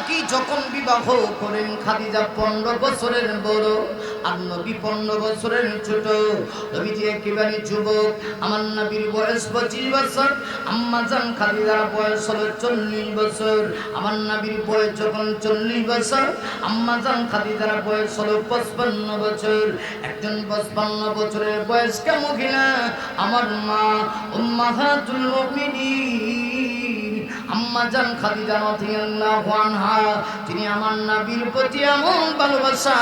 কি যখন বিবাহ করেন খাদিজা 15 বছরের বড় আর নবী 15 বছরের ছোট। নবীজি একেবারে যুবক, আমার নবীর বয়স 25 বছর, আম্মা জান খাদিজার বয়স হলো 40 বছর। আমার নবীর বয়স যখন 40 বছর, আম্মা জান খাদিজার বয়স হলো 55 বছর। একজন 55 বছরের বয়স্ক মহিলা আমার মা উম্মাহাতুল মুমিনিন আম্মা জান খাদিজা রাদিয়াল্লাহু আনহা, তিনি আমার নবীর প্রতি এমন ভালোবাসা,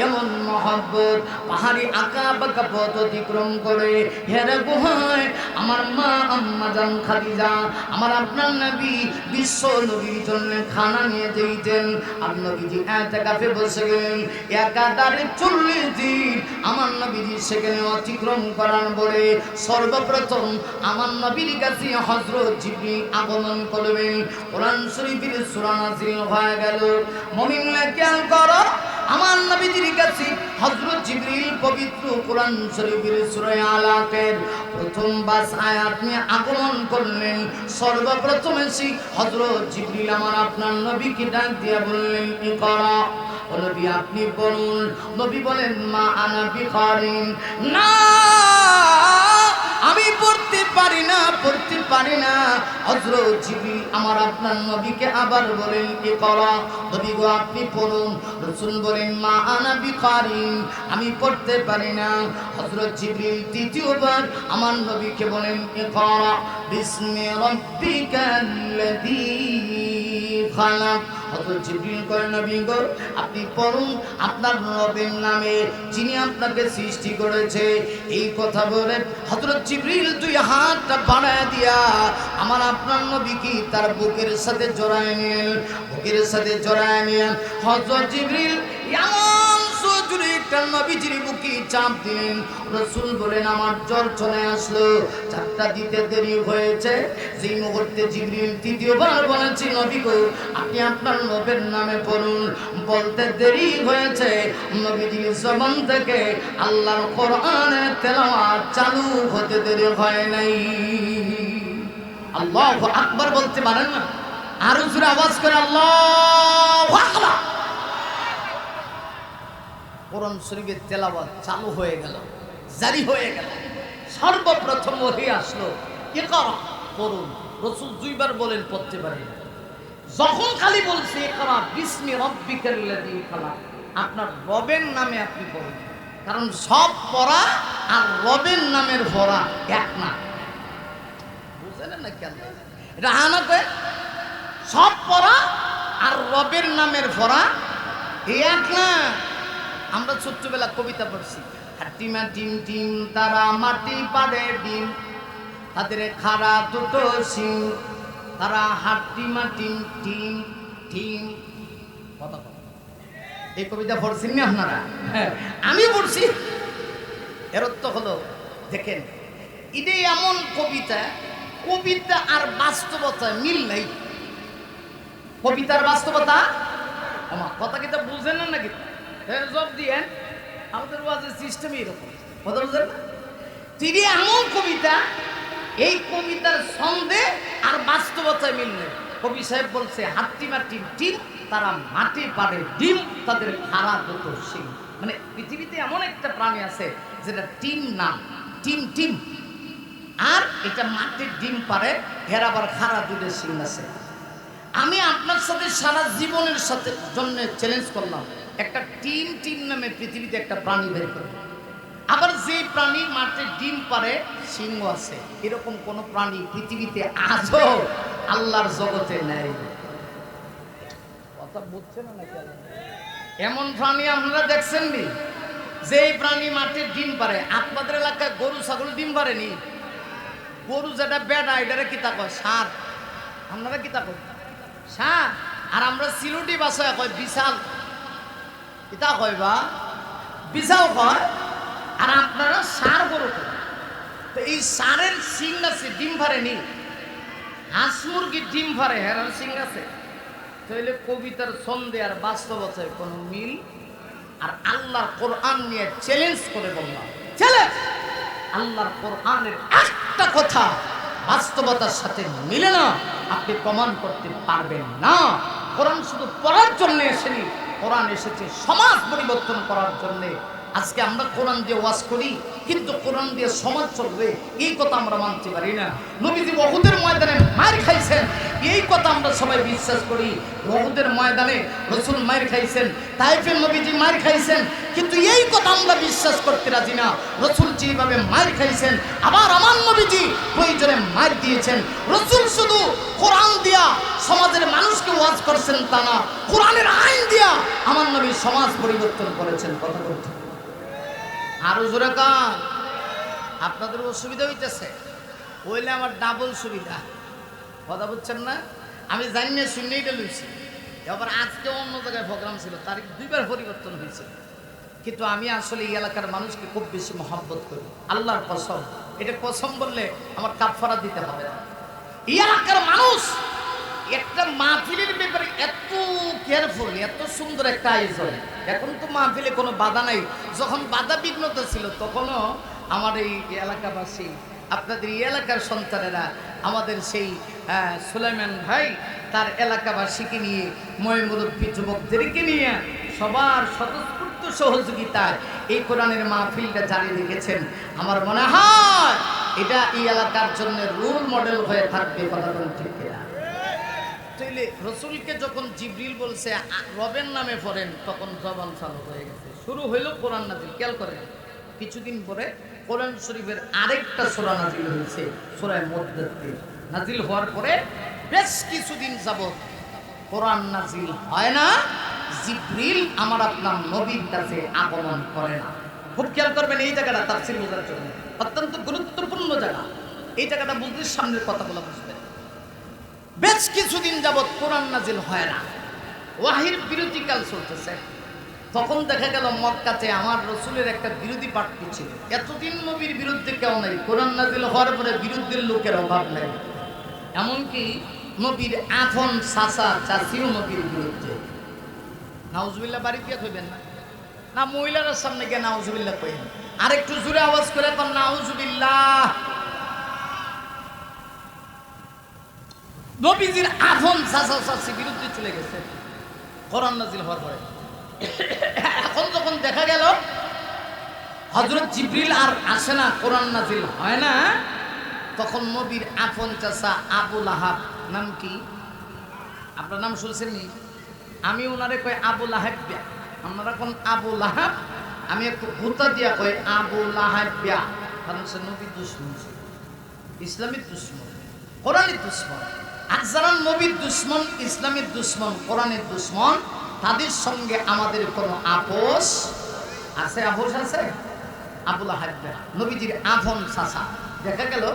এমন মহব্বত, পাহাড়ি আঁকা বাঁকা পথ অতিক্রম করে হেরা গুহায় আমার মা আম্মা জান খাদিজা আমার আপনার নবী বিশ্ব নবীর জন্য খানা নিয়ে যেতেন। আর নবীজি ইতিকাফে বসে গেলেন একাধারে 40 দিন। আমার নবীজি সেখানে অতিক্রম করার পরে সর্বপ্রথম আমার নবীর কাছে হযরত জিবরিল আগমন করবেন। কোরআন শরীফের সূরা নাযিল হয়ে গেল। মুমিনরা খেয়াল করো, আমার নবীজির কাছে হযরত জিবরিল পবিত্র কোরআন শরীফের সূরা আলাকের প্রথম 5 আয়াত নিয়ে আগমন করলেন। সর্বপ্রথম এসে হযরত জিবরিল আমার আপনার নবীকে ডাক দিয়ে বললেন, ইকরা, ও নবী আপনি বলুন। নবী বলেন, মা আনা বিকারিন, না আমি পড়তে পারি না, পড়তে পারি না। হযরত জিবরিল আমার আপনার নবীকে আবার বলেন, ইকরা, নবী গো আপনি পড়ুন। রাসূল বলেন, মা আনা বিকারিন, আমি পড়তে পারি না। হযরত জিবরিল তৃতীয়বার আমার নবীকে বলেন, ইকরা বিসমি রাব্বিকাল্লাযী খালাক। হযরত জিবরিল করেন, নবী গো আপনি পড়ুন আপনার রবের নামে, যিনি আপনাকে সৃষ্টি করেছে। এই কথা বলে হযরত জিবরিল 2 হাতটা বাড়ায় দিয়া আমার আপনার নবীকে তার বুকের সাথে জড়ায় নিলেন। বুকের সাথে জড়ায় নিয়ে হযরত জিবরিল এমন জোরে একটা নবীজির বুকে চাপ দিলেন। রাসূল বলেন, আমার জ্বর চলে আসলো, চাপটা দিতে দেরি হয়েছে। যেই মুহূর্তে জিবরিল তৃতীয়বার বলেছে, নবী গো আপনি আপনার রবের নামে পড়ুন, বলতে দেরি হয়েছে। নবীজির জবান থেকে আল্লাহর কোরআনের তেলাওয়াত চালু হতে দেরি হয় নাই। আল্লাহু আকবার বলতে পারেন না? আরো জোরে আওয়াজ করে আল্লাহু আকবার। কোরআন শরীফের তেলাওয়াত চালু হয়ে গেল, জারি হয়ে গেল। সর্বপ্রথম ওহী আসলো, ইকরা, পড়ুন। রাসূল 2 বার বলেন, পড়তে পারি না। যখন খালি বলছে ইকরা বিসমি রাব্বিকাল্লাযী খালাক, আপনার রবের নামে আপনি পড়ুন। কারণ সব পড়া আর রবের নামের পড়া এক না, বুঝলেন না? কেন এটা আনাতে সব পড়া আর রবের নামের পড়া এক না। আমরা ছোট্টবেলা কবিতা পড়ছি, হাটিমা টিম টিম তারা মাটি পাড়ে ডিম, তাদের খাড়া দুটো সিং, তারা হাটিমা টিম টিম টিম। এই কবিতা পড়ছেন না আপনারা? হ্যাঁ, আমি পড়ছি। এর অর্থ হলো, দেখেন এটা এমন কবিতা, কবিতা আর বাস্তবতা মিল নাই। কবিতার বাস্তবতা আমার কথা কিতা বুঝেন না নাকি? জব দিয়ে আমাদের ওয়াজের সিস্টেম এরকম, কথা বুঝলেন না? তিনি এমন কবিতা, এই কবিতার ছন্দে আর বাস্তবতায় মিল নেই। কবি সাহেব বলছে, হাট্টিমা টিম টিম তারা মাটি পাড়ে ডিম, তাদের খাড়া দুটো সিং। মানে পৃথিবীতে এমন একটা প্রাণী আছে যেটা টিম নাম, টিম টিম, আর এটা মাটির ডিম পারে, এর আবার খাড়া দুটো সিং আছে। আমি আপনার সাথে সারা জীবনের সাথে জন্য চ্যালেঞ্জ করলাম, একটা টিম টিম নামে পৃথিবীতে একটা প্রাণী বের করবে। আবার যে প্রাণী মাটির ডিম পারে, সিংহ আছে, এরকম কোন প্রাণী পৃথিবীতে আজও আল্লাহর জগতে নেই। কথা বুঝছেন না? এমন প্রাণী আপনারা দেখছেন নি যে প্রাণী মাটির ডিম পারে? আপনাদের এলাকায় গরু ছাগল ডিম পারেনি? গরু যেটা বেড়া, এটারে কিতা কয়? ষাঁড়। আপনারা কিতা কয়? ষাঁড়। আর আমরা সিলুটি ভাষায় কয় বিশাল। কিতা কয় বা? বিশাল কয়। আর আপনারা ষাঁড় গরু কয়। তো এই ষাঁড়ের সিং আছে, ডিম পারেনি। হাঁস মুরগি ডিম পারে, হেরার সিং আছে। তাহলে কবিতার ছন্দে আর বাস্তবতায় কোনো মিল। আর আল্লাহর কোরআন নিয়ে চ্যালেঞ্জ করে বললাম, চ্যালেঞ্জ, আল্লাহর কোরআনের একটা কথা বাস্তবতার সাথে মিলে না, আপনি প্রমাণ করতে পারবেন না। কোরআন শুধু পড়ার জন্য এসেনি, কোরআন এসেছে সমাজ পরিবর্তন করার জন্য। আজকে আমরা কোরআন দিয়ে ওয়াজ করি, কিন্তু কোরআন দিয়ে সমাজ চলবে এই কথা আমরা মানতে পারি না। নবীজি উহুদের ময়দানে মার খাইছেন, এই কথা আমরা সবাই বিশ্বাস করি। উহুদের ময়দানে রাসূল মার খাইছেন, তাইফের নবীজি মার খাইছেন, কিন্তু এই কথা আমরা বিশ্বাস করতে রাজি না। রাসূল যেভাবে মার খাইছেন, আবার আমার নবীজি প্রয়োজনে মার দিয়েছেন। রাসূল শুধু কোরআন দিয়া সমাজের মানুষকে ওয়াজ করছেন তা না, কোরআনের আইন দিয়া আমার নবী সমাজ পরিবর্তন করেছেন। কথা বলতে আরো জোরে কান। আপনাদের অসুবিধা হইতেছে, ওইলে আমার ডাবল সুবিধা। কথা বুঝছেন না? আমি জানি না, শুনে এটা লইছি। এবার আজকে অন্য জায়গায় প্রোগ্রাম ছিল, তারিখ 2 বার পরিবর্তন হয়েছে, কিন্তু আমি আসলে এই এলাকার মানুষকে খুব বেশি মহব্বত করি। আল্লাহর কসম, এটা কসম বললে আমার কাফারা দিতে হবে না। এই এলাকার মানুষ একটা মাহফিলের ব্যাপারে এত কেয়ারফুল, এত সুন্দর একটা আয়োজন। এখন তো মাহফিলে কোনো বাধা নাই, যখন বাধা বিঘ্নতা ছিল তখনও আমার এই এলাকাবাসী, আপনাদের এই এলাকার সন্তানেরা, আমাদের সেই সুলাইমান ভাই তার এলাকাবাসীকে নিয়ে, ময়মুরব্বী যুবকদেরকে নিয়ে সবার স্বতঃস্ফূর্ত সহযোগিতায় এই কোরআনের মাহফিলটা জারি রেখেছেন। আমার মনে হয় এটা এই এলাকার জন্য রোল মডেল হয়ে থাকবে। কথা বলতে ঠিক না? তাইলে রসুলকে যখন জিবরিল বলছে রবের নামে পড়েন, তখন জবান চালু হয়ে গেছে, শুরু হইল কোরআন নাজিল। খেয়াল করেন, কিছুদিন পরে কোরআন শরীফের আরেকটা সূরা নাজিল হয়েছে, সূরা মুদ্দাথির। নাজিল হওয়ার পরে বেশ কিছুদিন যাবত কোরআন নাজিল হয় না, জিবরিল আমার আপনার নবীর কাছে আগমন করে না। খুব খেয়াল করবেন, এই জায়গাটা তাফসীর বোঝার জন্য অত্যন্ত গুরুত্বপূর্ণ জায়গা। এই জায়গাটা বুঝলে সামনের কথাগুলো বুঝবেন। বেশ কিছুদিন যাবৎ কোরআন নাজিল হয় না, ওয়াহির বিরতিকাল চলতেছে। তখন দেখা গেল মক্কাতে আমার রসুলের একটা বিরোধী প্রার্থী ছিল। এতদিন নবীর বিরুদ্ধে কেউ নাই, কোরআন নাজিল হওয়ার পরে বিরুদ্ধের লোকের অভাব নাই। এমনকি নবীর আফন চাচা চাচিও নবীর বিরুদ্ধে। নাউজুবিল্লাহ বাড়ি দিয়ে কইবেন না, না মহিলার সামনে গিয়ে নাউজুবিল্লাহ কইবেন। আরেকটু জোরে আওয়াজ করে কর নাউজুবিল্লাহ। নবীজির আফন চাচা চাচি বিরুদ্ধে চলে গেছে কোরআন নাজিল হওয়ার পরে। এখন যখন দেখা গেল হযরত জিবরিল আর আসে না, কোরআন নাজিল হয় না, তখন নবীর আফন চাচা আবু লাহাব, নাম কি আপনার নাম শুনছেন নি? আমি ওনারে কই আবু লাহাব, আপনারা কোন আবু লাহাব, আমি একটু ভূতা দিয়া কই আবু লাহাব, কারণ সে নবীর দুশমন, ইসলামের দুশমন, কোরআনের দুশমন। আর যারা নবীর দুশমন, ইসলামের দুশমন, কোরআনের দুশমন, তাদের সঙ্গে আমাদের কোনো আপোষ আছে? আপোষ আছে? আবু লাহাব নবীজির আফন চাচা। দেখা গেল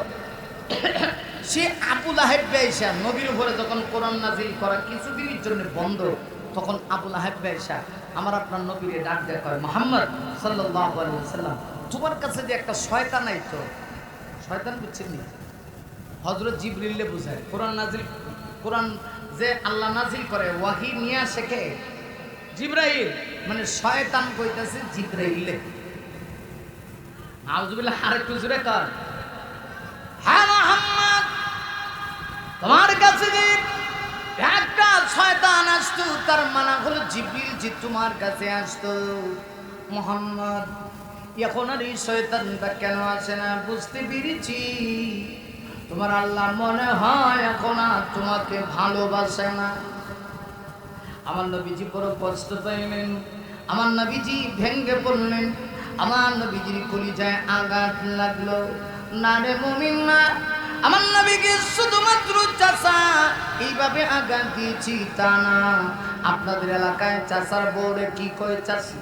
সে আবু লাহাব এসে নবীর উপরে যখন কোরআন নাজিল করা কিছুদিনের জন্য বন্ধ, তখন আবু লাহাব এসে আমার আপনার নবীরে ডাক দেয়া কয়, মুহাম্মদ সাল্লাল্লাহু আলাইহি ওয়াসাল্লাম, তোমার কাছে যে একটা শয়তান আইতো, শয়তান বুঝছেন নি? হযরত জিবরিলে বুঝায় কোরআন নাজিল, কোরআন যে আল্লাহ নাজিল করে ওয়াহি নিয়ে শেখে জিবরাইল, মানে শয়তান কইতাছে জিবরাইলে। নাউজুবিল্লাহ। আরেকটু জোরে কর, হ্যাঁ মুহাম্মদ, তোমার কাছে যে একটা শয়তান আসতো, তার মানা হলো জিবরিল যে তোমার কাছে আসতো। মুহাম্মদ, এখন আর এই শয়তানটা কেন আসে না বুঝতে পেরেছি। তোমার আল্লাহ মনে হয় এখন আর তোমাকে ভালোবাসে না। আমার নবীজি বড় কষ্ট পাইলেন, আমার নবীজি ভেঙ্গে পড়লেন, আমার নবীজির কলিজায় আঘাত লাগলো। না রে মুমিন না, আমার নবীকে শুধুমাত্র চাচা এইভাবে আঘাত দিয়েছি তা না। আপনাদের এলাকায় চাচার বউরে কি কয়? চাচি।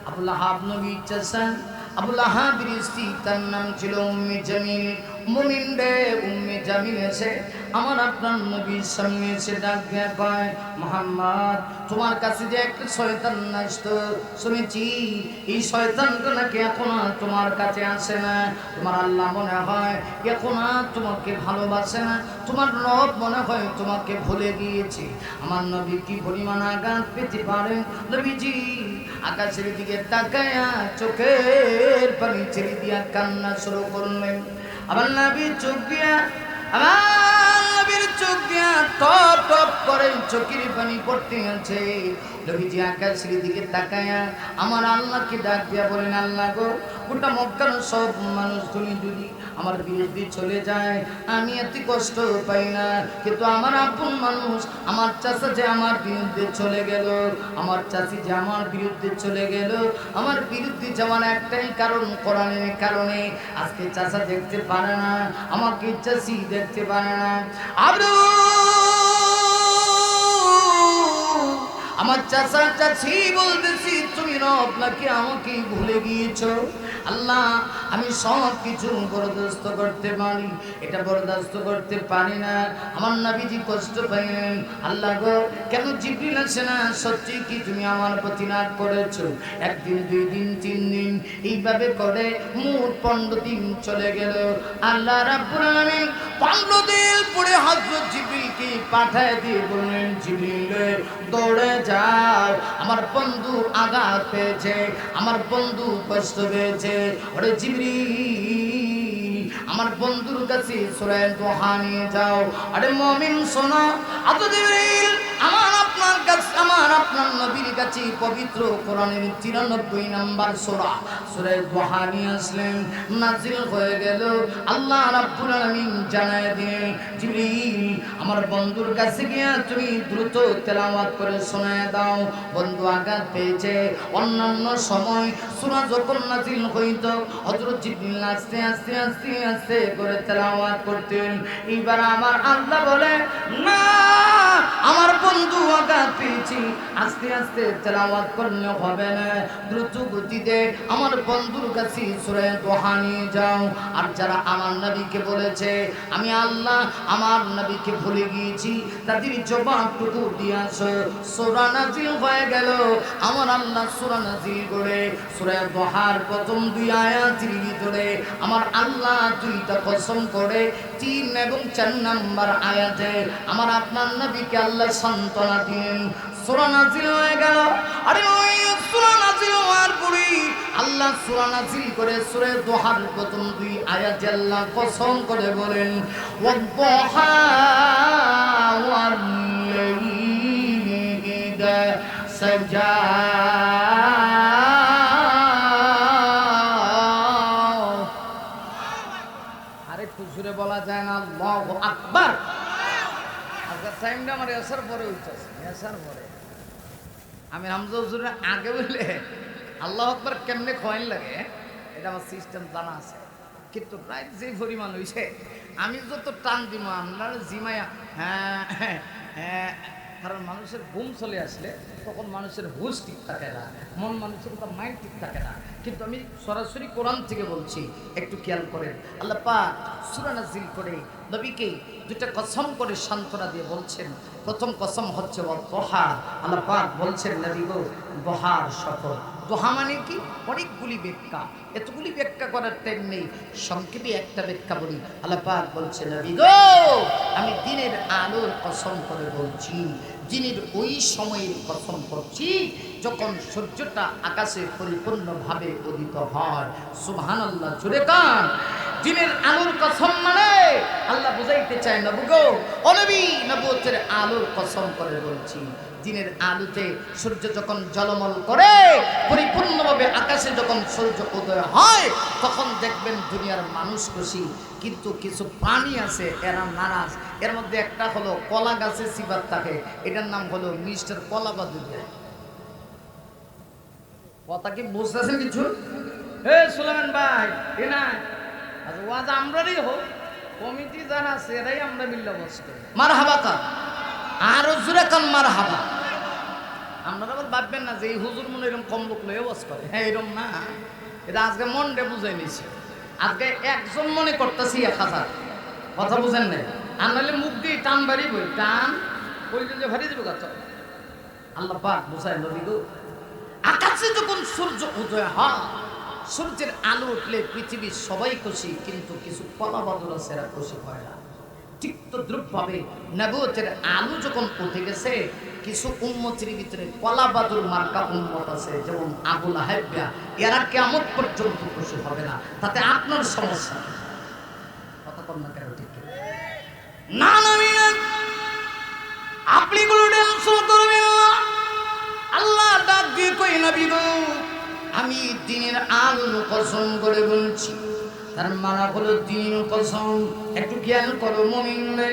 আবু লাহাব নবীর চাচা, আবু লাহাবের স্ত্রী, তার নাম ছিল উম্মে জামিল। মুমিন রে, উম্মে জামিল এসে আমার আপনার নবীর সামনে এসে ডাক দেয়া কয়, মুহাম্মদ, তোমার কাছে যে একটা শয়তান আসতো, শুনেছি এই শয়তানটা নাকি এখন আর তোমার কাছে আসে না। তোমার আল্লাহ মনে হয় এখন আর তোমাকে ভালোবাসে না, তোমার রব মনে হয় তোমাকে ভুলে গিয়েছে। আমার নবী কি পরিমাণ আঘাত পেতে পারেন? নবীজি আকাশের দিকে তাকায়া চোখের পানি ছেড়ে দিয়া কান্না শুরু করলেন। আমার নবীর চোখ দিয়া দিয়া টপ টপ করে চোখের পানি পড়তে আছে। নবীজি আকাশের দিকে তাকায়া আমার আল্লাহকে ডাক দিয়া বলেন, আল্লাহ গো, গোটা মক্কার সব মানুষগুলি যদি আমার বিরুদ্ধে চলে যায় আমি এত কষ্ট পাই না, কিন্তু আমার আপন মানুষ আমার চাচা যে আমার বিরুদ্ধে চলে গেল, আমার চাচি যে আমার বিরুদ্ধে চলে গেল, আমার বিরুদ্ধে যাওয়ার একটাই কারণ, কোরআনের কারণে। আজকে চাচা দেখতে পারে না, আমাকে চাচি দেখতে পারে না। আমার চাচা চাচি বলতেছি, তুমি রব নাকি আমাকে ভুলে গিয়েছো? আল্লাহ, আমি সব কিছু বরদাস্ত করতে পারি, এটা বরদাস্ত করতে পারি না। আমার নবীজি কষ্ট পাইলেন, আল্লাহ গো, কেন জিবরিল আসে না? সত্যি কি তুমি আমার প্রতি রাগ করেছো? একদিন, 2 দিন, 3 দিন, এইভাবে করে মোট 15 দিন চলে গেল। আল্লাহ রাব্বুল আলামিন 15 দিন পরে হযরত জিবরিলকে পাঠায় দিয়ে বললেন, জিবরিল দৌড়ে যাও, আমার বন্ধু আঘাত পেয়েছে, আমার বন্ধু কষ্ট পেয়েছে। ওরে জিবরিল, আমার বন্ধুর কাছে সূরা দোহা নিয়ে যাও। আরে মুমিন শোনো, আজ জিবরিল আমার আপনার কাছে, আমার আপনার নবীর কাছে পবিত্র কোরআনের 93 নম্বর সূরা দোহা নিয়ে আসলেন, নাজিল হয়ে গেল। আল্লাহ রাব্বুল আলামিন জানায় দিলেন, জিবরিল আমার বন্ধুর কাছে গিয়া তুমি দ্রুত তেলাওয়াত করে শোনায় দাও, বন্ধু আঘাত পেয়েছে। অন্যান্য সময় সূরা যখন নাজিল হইতো হযরত জিবরিল আস্তে আস্তে আস্তে আস্তে করে তেলাওয়াত করতেন। এইবার আমার আল্লাহ বলে, না, আমার বন্ধু আঘাত পেয়েছি, আস্তে আস্তে তেলাওয়াত করলে হবে না, দ্রুত গতিতে আমার বন্ধুর কাছে সূরা দোহা নিয়ে যাও। আর যারা আমার নবীকে বলেছে আমি আল্লাহ আমার নবীকে ভুলে গিয়েছি, তাদের জবাবটুকু দিয়ে আসো। সূরা নাজিল হয়ে গেল। আমার আল্লাহ সূরা নাজিল করে সূরা দোহার প্রথম 2 আয়াতের ভিতরে আমার আল্লাহ 2টা কসম করে 3 এবং 4 নাম্বার আয়াতে আমার আপনার নবীকে আল্লাহ সান্ত্বনা দিলেন। সূরা নাজিল হয়ে গেল। আরে ওই সূরা নাজিল হওয়ার পরে আল্লাহ সূরা নাজিল করে সূরা দোহার প্রথম 2 আয়াতে আল্লাহ কসম করে বলেন, ওয়াদ-দুহা ওয়াল-লাইলি ইযা সাজা। আরে খুশরে বলা যায় না আল্লাহু আকবার। আজকে টাইমটা আমার এসার পরে উঠতেছে, এসার পরে আমি হামজা হুজুরের আগে বলে আল্লাহু আকবার কেমনে খোয়াইন লাগে এটা আমার সিস্টেম জানা আছে, কিন্তু রাইট যে পরিমাণ হইছে আমি যত টান দিব আপনারা জিমায়া হ্যাঁ হ্যাঁ, কারণ মানুষের ঘুম চলে আসলে তখন মানুষের হুশ ঠিক থাকে না, মন মানুষের কথা মাইন্ড ঠিক থাকে না। কিন্তু আমি সরাসরি কোরআন থেকে বলছি, একটু খেয়াল করেন। আল্লাহ পাক সূরা নাজিল করে নবীকে 2টা কসম করে সান্ত্বনা দিয়ে বলছেন। প্রথম কসম হচ্ছে ওয়াদ-দুহা। আল্লাহ পাক বলছেন, নবী গো, দোহার শপথ। দোহা মানে কি? অনেকগুলি ব্যাখ্যা, এতগুলি ব্যাখ্যা করার টাইম নেই, সংক্ষেপে একটা ব্যাখ্যা বলি। আল্লাহ পাক বলছেন, নবী গো, আমি দিনের আলোর কসম করে বলছি, দিনের ওই সময়ের কসম করছি যখন সূর্যটা আকাশে পরিপূর্ণভাবে উদিত হয়। সুবহানাল্লাহ, জোরে কান। দিনের আলোর কসম মানে আল্লাহ বুঝাইতে চায়, নবী গো, ও নবী, নবুয়তের আলোর কসম করে বলছি, দিনের আলোতে সূর্য যখন ঝলমল করে পরিপূর্ণভাবে আকাশে যখন সূর্য উদয় হয় তখন দেখবেন দুনিয়ার মানুষ খুশি, কিন্তু কিছু প্রাণী আছে এরা নারাজ। এর মধ্যে একটা হলো কলা গাছে সিবাত থাকে, এটার নাম হলো মিস্টার কলাবাদুরিয়া। কথা কি বুঝতেছেন কিছু? হে সুলেমান ভাই, এ না আচ্ছা, ওয়াজ আমরারই হোক, কমিটি যারা আছে এরাই আমরা মিল্লা বস করি। মারহাবা কা আর জোরে কান মারহাবা। আপনারা আবার ভাববেন না যে এই হুজুর মনে এরকম কম লোক লয়ে বস করে, হ্যাঁ এরকম না, এটা আজকে মনটা বুঝাই নিয়েছে। আজকে একজন মনে করতেছি 1000, কথা বুঝেন নাই? আর নাহলে মুখ দিয়ে টান বাড়ি বই, টান ওই যে ভারি দেবো গাছ। আল্লাহ পাক বুঝায়, নবী গো, আকাশে যখন সূর্য উদয় হয়, সূর্যের আলো উঠলে পৃথিবীর সবাই খুশি, কিন্তু কিছু কলাবাদুর আছে এরা খুশি হয় না। ঠিক তদ্রুপভাবে নবুয়তের আলো যখন উঠে গেছে, কিছু উম্মতের ভিতরে কলাবাদুর মার্কা উম্মত আছে, যেমন আবু লাহাব, এরা কিয়ামত পর্যন্ত খুশি হবে না। তাতে আপনার সমস্যা, কথা কম না কেন? ঠিক না, নবী না, আপনি কোনো টেনশন করবেন না। আল্লাহ ডাক দিয়ে কই নবী গো, আমি দ্বীনের আলো কসম করে বলছি, তার মানা হলো দ্বীন কসম। একটু খেয়াল করো মুমিন রে,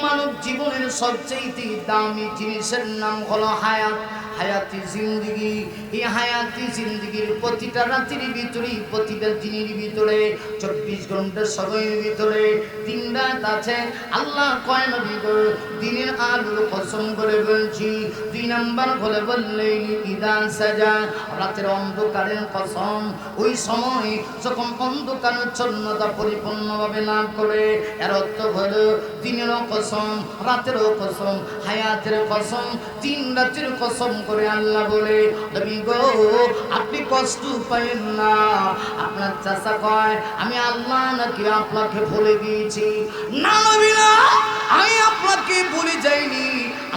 মানব জীবনের সবচেয়ে দামি জিনিসের নাম হলো হায়াত, হায়াতি জিন্দেগি। এই হায়াতি জিন্দেগির প্রতিটা রাতের ভিতরে, প্রতিটা দিনের ভিতরে, 24 ঘন্টার সময়ের ভিতরে 3 রাত আছে। আল্লাহ কয় নবী গো, দিনের আলোর কসম করে বলছি, 2 নাম্বার হলে বললেন ইদা সাজা, রাতের অন্ধকারের কসম। ওই সময় যখন অন্ধকারাচ্ছন্নতা পরিপূর্ণভাবে লাভ করে, এর অর্থ হলো দিনেরও কসম, রাতেরও কসম, হায়াতের কসম, 3 রাতের কসম করে আল্লাহ বলে, নবী গো আপনি কষ্ট পাইন না। আপনার চাচা কয় আমি আল্লাহ নাকি আপনাকে ভুলে গিয়েছি? না নবী না, আমি আপনাকে ভুলে যাইনি।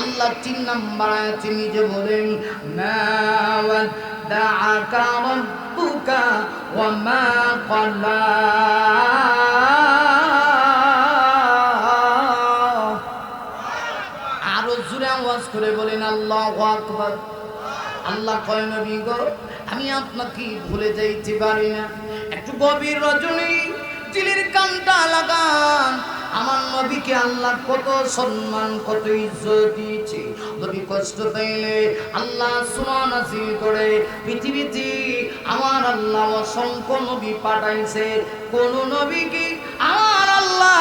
আল্লাহ 3 নাম্বার আয়াতে নিজে বলেন, মা ওয়াদ্দাআকা রাব্বুকা ওয়া মা ক্বালা। আরো জোরে আওয়াজ করে বলেন আল্লাহু আকবার। আল্লাহ কয় নবী গো, আমি আপনাকে ভুলে যাইতে পারি না। একটু গভীর রজনী দিলের কানটা লাগান। আমার নবীকে আল্লাহ কত সম্মান, কত ইজ্জত দিয়েছে। নবী কষ্ট পাইলে আল্লাহ সূরা নাযিল করে, পৃথিবীতে আমার আল্লাহ অসংখ্য নবী পাঠাইছে, কোন নবীকে আমার আল্লাহ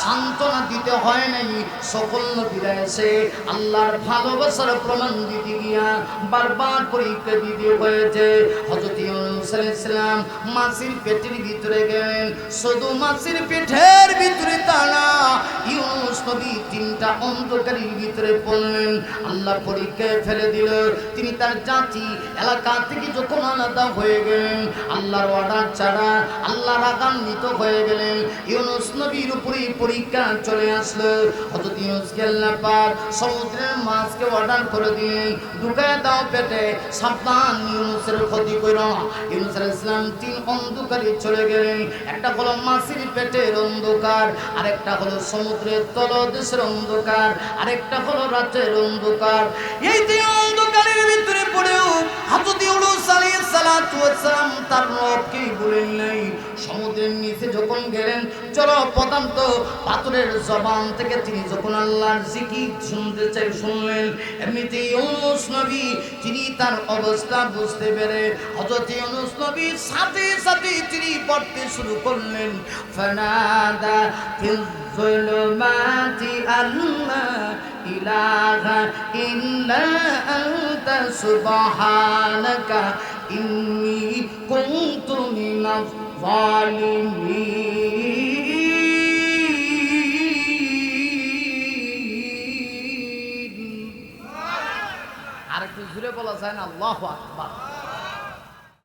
সান্ত্বনা দিতে হয় নাই। সকল নবীরা এসে আল্লাহর ভালোবাসার প্রমাণ দিতে গিয়া বারবার পরীক্ষা দিতে হয়েছে। হযরত ইউনূস আলাইহিস সালাম মাছের পেটের ভিতরে গেলেন, শুধু মাছের পেটের ভিতরে তা না, ইউনূস নবী 3টা অন্ধকারের ভিতরে পড়লেন। আল্লাহ পরীক্ষায় ফেলে দিল। তিনি তার জাতি এলাকা থেকে যখন আলাদা হয়ে গেলেন, আল্লাহর অর্ডার ছাড়া আল্লাহ রাগান্বিত হয়ে গেলেন। ইউনূস নবীর উপরে পরীক্ষা চলে আসলো। হযরত ইউনূসকে আল্লাহ পাক সমুদ্রের মাছকে অর্ডার করে দিলেন, ঢুকায় দাও পেটে, সাবধান ইউনূসের ক্ষতি করো না। ইউনূস আলাইহিস সালাম 3 অন্ধকারে চলে গেলেন। একটা হলো মাছের পেটের অন্ধকার, আরেকটা হলো সমুদ্রের তলদেশের অন্ধকার, আরেকটা হলো রাতের অন্ধকার। এই 3 অন্ধকারের ভিতরে পড়েও হযরত ইউনূস আলাইহিস সালাতু ওয়াস সালাম তার রবকে ভুলেন নাই। সমুদ্রের নিচে যখন গেলেন, চলো পদান্ত পাথরের জবান থেকে তিনি যখন আল্লাহর জিকির শুনতে চাই শুনলেন। এমনিতে ইউনূস নবী তিনি তার অবস্থা বুঝতে পেরে হযরত ইউনূস নবী সাথে সাথে তিনি পড়তে শুরু করলেন, ফানাদা ফিল যুলুমাতি আল্লা ইলাহা ইল্লা আনতা সুবহানাকা ইন্নী কুনতু মিনাজ জালিমিন। আরেকটু জোরে বলা যায় না? আল্লাহু আকবার।